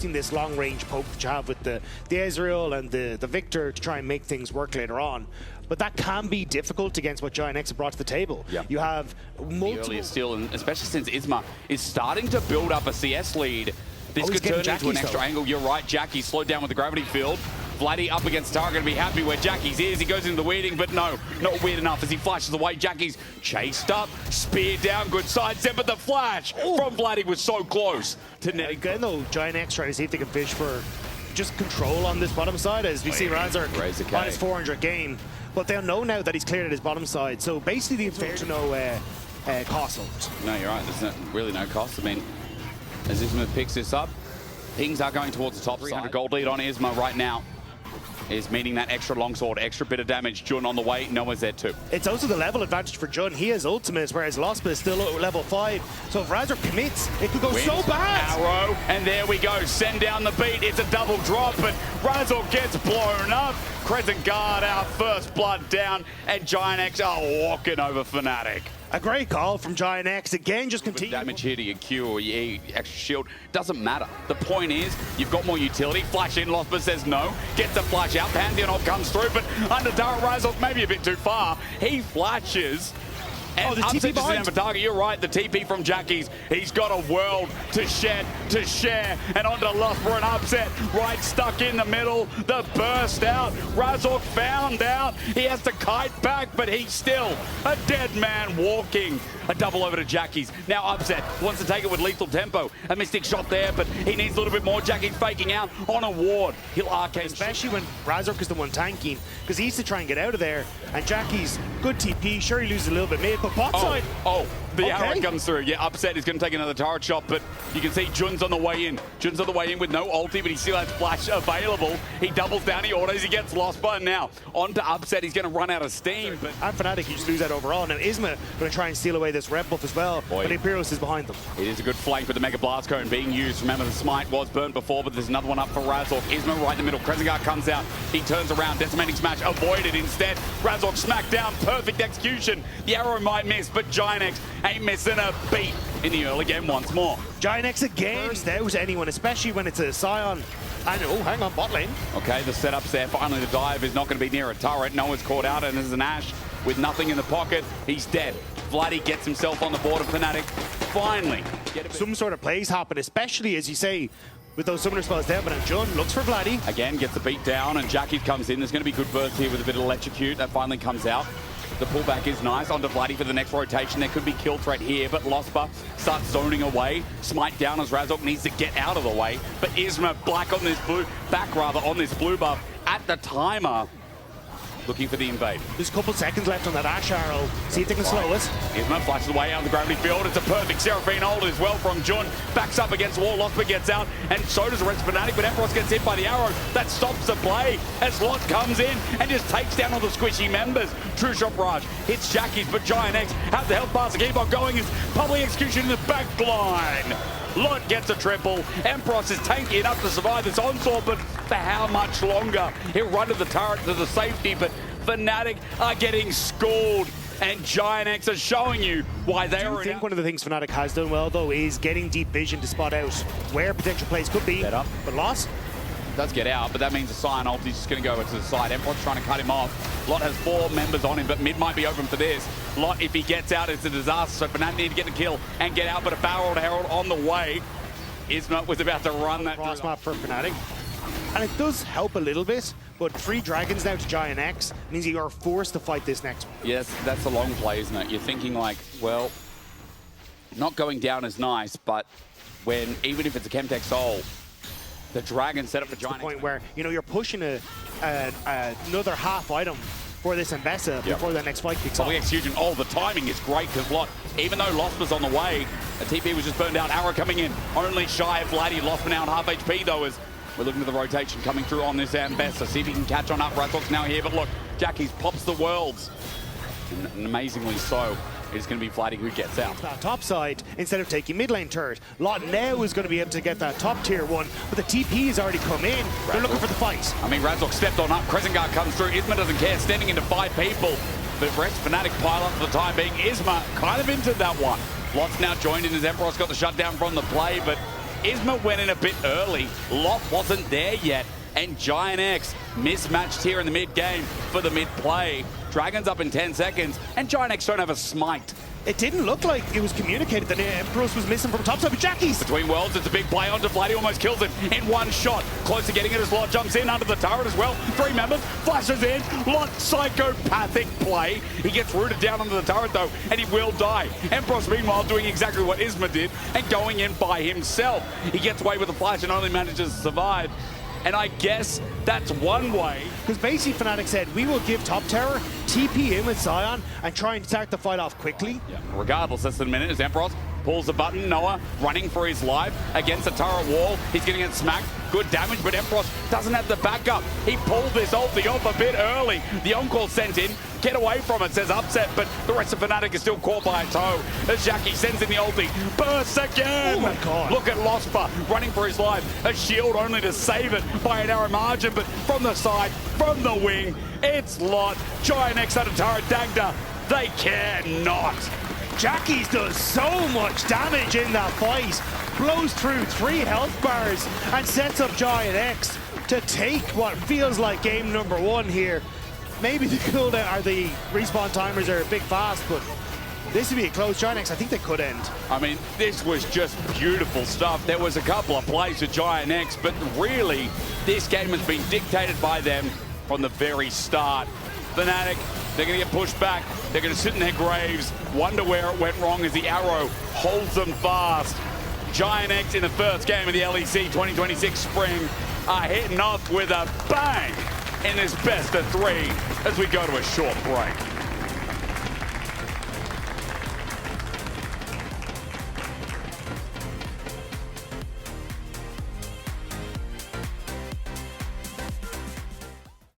using this long-range poke that you have with the Ezreal and the Viktor to try and make things work later on. But that can be difficult against what GIANTX have brought to the table. Yeah. You have multiple... earlier still, and especially since Isma is starting to build up a CS lead, this could turn into an extra angle. You're right, Jackie slowed down with the gravity field. Vladi up against Tara, going to be happy where Jackie's is. He goes into the weirding, but no, not weird enough as he flashes away. Jackie's chased up, spear down, good sidestep, but the flash from Vladi was so close to net. Again, though, GIANTX trying to see if they can fish for just control on this bottom side, as we see Razork on his 400 game. But they'll know now that he's cleared at his bottom side, so basically the fair to no cost overs. No, you're right, there's really no cost. I mean, as Isma picks this up, things are going towards the top side. 300 gold lead on Isma right now is meaning that extra longsword, extra bit of damage. Jun on the way, Noah's there too. It's also the level advantage for Jun. He has ultimates, whereas Lospa is still at level 5. So if Razork commits, it could go so bad. Arrow, and there we go. Send down the beat. It's a double drop, but Razork gets blown up. Crescent Guard out, first blood down, and GIANTX are walking over Fnatic. A great call from GIANTX. Again, just continue. Damage here to your Q or your extra shield doesn't matter. The point is, you've got more utility. Flash in, Lospa says no. Gets the flash out. Pantheon comes through, but under Dara Razork maybe a bit too far. He flashes. And the TP behind. Target. You're right, the TP from Jackie's. He's got a world to shed, to share, and onto Lospa for an upset. Right stuck in the middle, the burst out. Razork found out. He has to kite back, but he's still a dead man walking. A double over to Jackie's. Now upset, wants to take it with lethal tempo. A mystic shot there, but he needs a little bit more. Jackie's faking out on a ward. He'll arcane. Especially when Razork is the one tanking, because he needs to try and get out of there. And Jackie's good TP, sure he loses a little bit mid, but bot side. The arrow comes through. Yeah, upset is going to take another turret shot, but you can see Jun's on the way in. Jun's on the way in with no ulti, but he still has flash available. He doubles down, he autos, he gets Lospa, and now on to upset. He's going to run out of steam. But and Fnatic, you just lose that overall. Now Isma going to try and steal away this red buff as well, but Empyros is behind them. It is a good flank with the Mega Blast Cone being used. Remember, the smite was burnt before, but there's another one up for Razork. Isma right in the middle. Crescent Guard comes out. He turns around. Decimating Smash avoided instead. Razork smacked down. Perfect execution. The arrow might miss, but GIANTX ain't missing a beat in the early game once more. GIANTX again burst out anyone, especially when it's a Sion. And oh, hang on, bot lane. Okay, the setup's there. Finally, the dive is not going to be near a turret. Noah's caught out, and there's an Ashe with nothing in the pocket. He's dead. Vladi gets himself on the board of Fnatic. Finally. Some sort of plays happen, especially, as you say, with those summoner spells down, but Jun looks for Vladi. Again, gets the beat down, and Jackie comes in. There's going to be good burst here with a bit of electrocute. That finally comes out. The pullback is nice onto Vladi for the next rotation. There could be kill threat here, but Lospa starts zoning away. Smite down as Razork needs to get out of the way. But Isma back on this blue buff at the timer. Looking for the invade. There's a couple seconds left on that Ashe arrow. See if they can slow us. Isma flashes away out of the gravity field. It's a perfect Seraphine hold as well from Jun. Backs up against the wall. Lospa gets out, and so does the rest of Fnatic. But Empyros gets hit by the arrow. That stops the play as Lot comes in and just takes down all the squishy members. True Shot Barrage hits Jackie's, but GIANTX have the health bars to keep on going. His public execution in the back line. Lot gets a triple. Empyros is tanky enough to survive this onslaught, but for how much longer? He'll run to the turret to the safety, but Fnatic are getting schooled, and GIANTX are showing you why they are. I think one of the things Fnatic has done well, though, is getting deep vision to spot out where potential plays could be. But Loss does get out, but that means the Sion ult is just going to go to the side. Empyros trying to cut him off. Lot has 4 members on him, but mid might be open for this. Lot, if he gets out, it's a disaster. So Fnatic need to get the kill and get out, but a Barrel Herald on the way. Isma was about to run that cross map for Fnatic. And it does help a little bit, but 3 dragons now to GIANTX means you are forced to fight this next one. Yes, that's a long play, isn't it? You're thinking like, well, not going down is nice, but when, even if it's a Chemtech Soul, the dragon set up for GIANTX. The point where, you know, you're pushing another half item for this Ambessa before that next fight kicks off. Execution. Oh, the timing is great because Lot, even though Lospa's on the way, a TP was just burned out. Arrow coming in, only shy of Vladi. Lospa now on half HP though, as we're looking at the rotation coming through on this Ambessa. See if he can catch on up. Razork's now here, but look, Jackie's pops the worlds. And amazingly so, it's going to be Vladi who gets out. That top side, instead of taking mid lane turret, Lot now is going to be able to get that top tier one, but the TP has already come in. They're looking for the fight. I mean, Razork stepped on up. Crescent Guard comes through. Isma doesn't care, standing into 5 people. But rest Fnatic pile up for the time being. Isma kind of into that one. Lot's now joined in as Empyros got the shutdown from the play, but Isma went in a bit early. Lot wasn't there yet. And GIANTX mismatched here in the mid-game for the mid-play. Dragon's up in 10 seconds, and GIANTX don't have a smite. It didn't look like it was communicated that Empyros was missing from topside, but Jackie's! Between worlds, it's a big play onto Vladi, almost kills him in one shot. Close to getting it as Lot jumps in under the turret as well. 3 members, flashes in, Lot psychopathic play. He gets rooted down under the turret though, and he will die. Empyros meanwhile doing exactly what Isma did, and going in by himself. He gets away with the flash and only manages to survive. And I guess that's one way. Because basically Fnatic said, we will give top tower, TP in with Sion, and try and start the fight off quickly. Yeah. Regardless, less than a minute as Empyros pulls the button. Noah running for his life against the turret wall. He's getting it smacked. Good damage, but Empyros doesn't have the backup. He pulled this ulti off a bit early. The on-call sent in. Get away from it, says Upset, but the rest of Fnatic is still caught by a toe. As Jackie sends in the ulti. Bursts again! Oh my god. Look at Lospa running for his life. A shield only to save it by a narrow margin, but from the side, from the wing, it's Lot. GIANTX out of turret, Dagda. They cannot. Jackie's does so much damage in that fight. Blows through 3 health bars and sets up GIANTX to take what feels like game number 1 here. Maybe the cooldown or the respawn timers are a bit fast, but this would be a close GIANTX. I think they could end. I mean, this was just beautiful stuff. There was a couple of plays for GIANTX, but really, this game has been dictated by them from the very start. Fnatic, they're going to get pushed back. They're going to sit in their graves, wonder where it went wrong as the arrow holds them fast. GIANTX in the first game of the LEC 2026 Spring are hitting off with a bang in this best of 3 as we go to a short break.